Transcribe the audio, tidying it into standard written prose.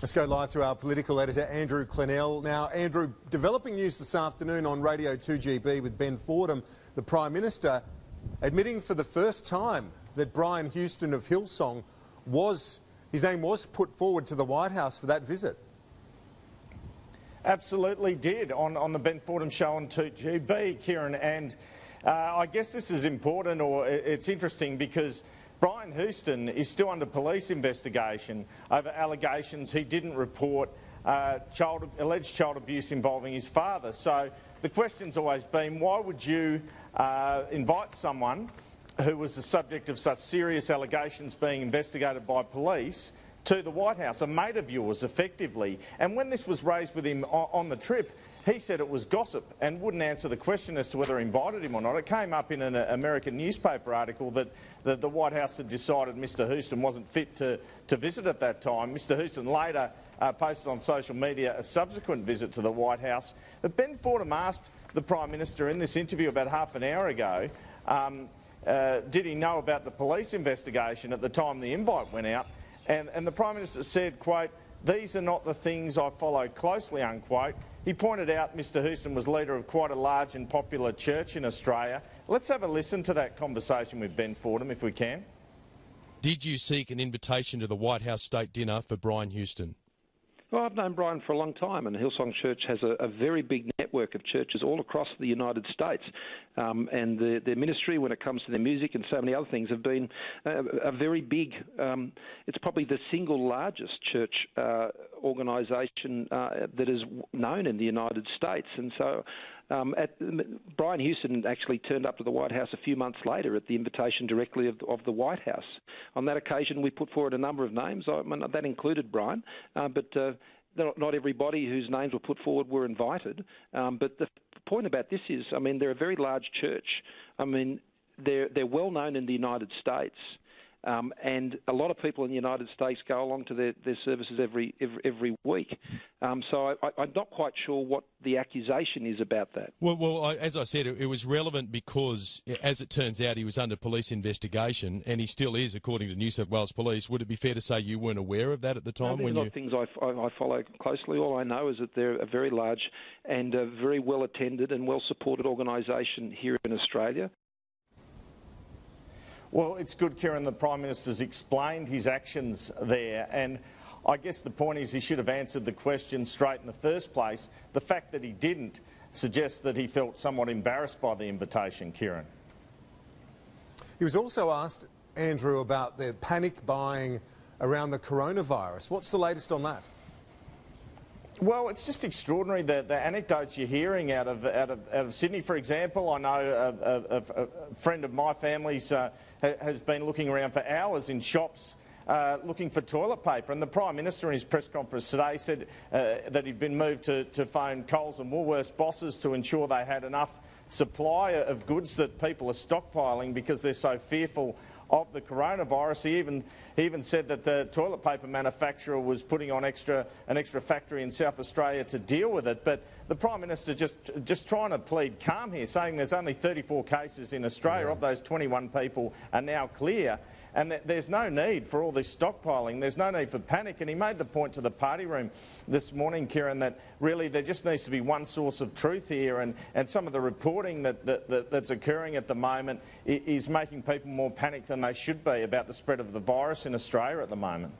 Let's go live to our political editor, Andrew Clennell. Now, Andrew, developing news this afternoon on Radio 2GB with Ben Fordham, the Prime Minister, admitting for the first time that Brian Houston of Hillsong his name was put forward to the White House for that visit. Absolutely did on the Ben Fordham show on 2GB, Kieran, and I guess this is important, or it's interesting, because Brian Houston is still under police investigation over allegations he didn't report alleged child abuse involving his father. So the question's always been, why would you invite someone who was the subject of such serious allegations being investigated by police to the White House, a mate of yours, effectively? And when this was raised with him on the trip, he said it was gossip and wouldn't answer the question as to whether he invited him or not. It came up in an American newspaper article that the White House had decided Mr Houston wasn't fit to visit at that time. Mr Houston later posted on social media a subsequent visit to the White House. But Ben Fordham asked the Prime Minister in this interview about half an hour ago, did he know about the police investigation at the time the invite went out? And the Prime Minister said, quote, "These are not the things I follow closely," unquote. He pointed out Mr Houston was leader of quite a large and popular church in Australia. Let's have a listen to that conversation with Ben Fordham, if we can. Did you seek an invitation to the White House state dinner for Brian Houston? Well, I've known Brian for a long time, and Hillsong Church has a very big network of churches all across the United States. And their ministry, when it comes to their music and so many other things, have been a very big, it's probably the single largest church organisation that is known in the United States. And so Brian Houston actually turned up to the White House a few months later at the invitation directly of the White House. On that occasion, we put forward a number of names. That included Brian, but not everybody whose names were put forward were invited. But the point about this is, I mean, they're a very large church. I mean, they're well known in the United States. And a lot of people in the United States go along to their services every week. So I'm not quite sure what the accusation is about that. Well, as I said, it was relevant because, as it turns out, he was under police investigation, and he still is, according to New South Wales Police. Would it be fair to say you weren't aware of that at the time? No, these are not things I follow closely. All I know is that they're a very large and a very well-attended and well-supported organisation here in Australia. Well, it's good, Kieran, the Prime Minister's explained his actions there, and I guess the point is he should have answered the question straight in the first place. The fact that he didn't suggests that he felt somewhat embarrassed by the invitation, Kieran. He was also asked, Andrew, about the panic buying around the coronavirus. What's the latest on that? Well, it's just extraordinary, the anecdotes you're hearing out of Sydney, for example. I know a friend of my family's has been looking around for hours in shops looking for toilet paper, and the Prime Minister in his press conference today said that he'd been moved to phone Coles and Woolworths bosses to ensure they had enough supply of goods that people are stockpiling because they're so fearful of the coronavirus. He even said that the toilet paper manufacturer was putting on an extra factory in South Australia to deal with it. But the Prime Minister just trying to plead calm here, saying there's only 34 cases in Australia. Of those, 21 people are now clear. And there's no need for all this stockpiling. There's no need for panic. And he made the point to the party room this morning, Kieran, that really there just needs to be one source of truth here. And some of the reporting that's occurring at the moment is making people more panicked than they should be about the spread of the virus in Australia at the moment.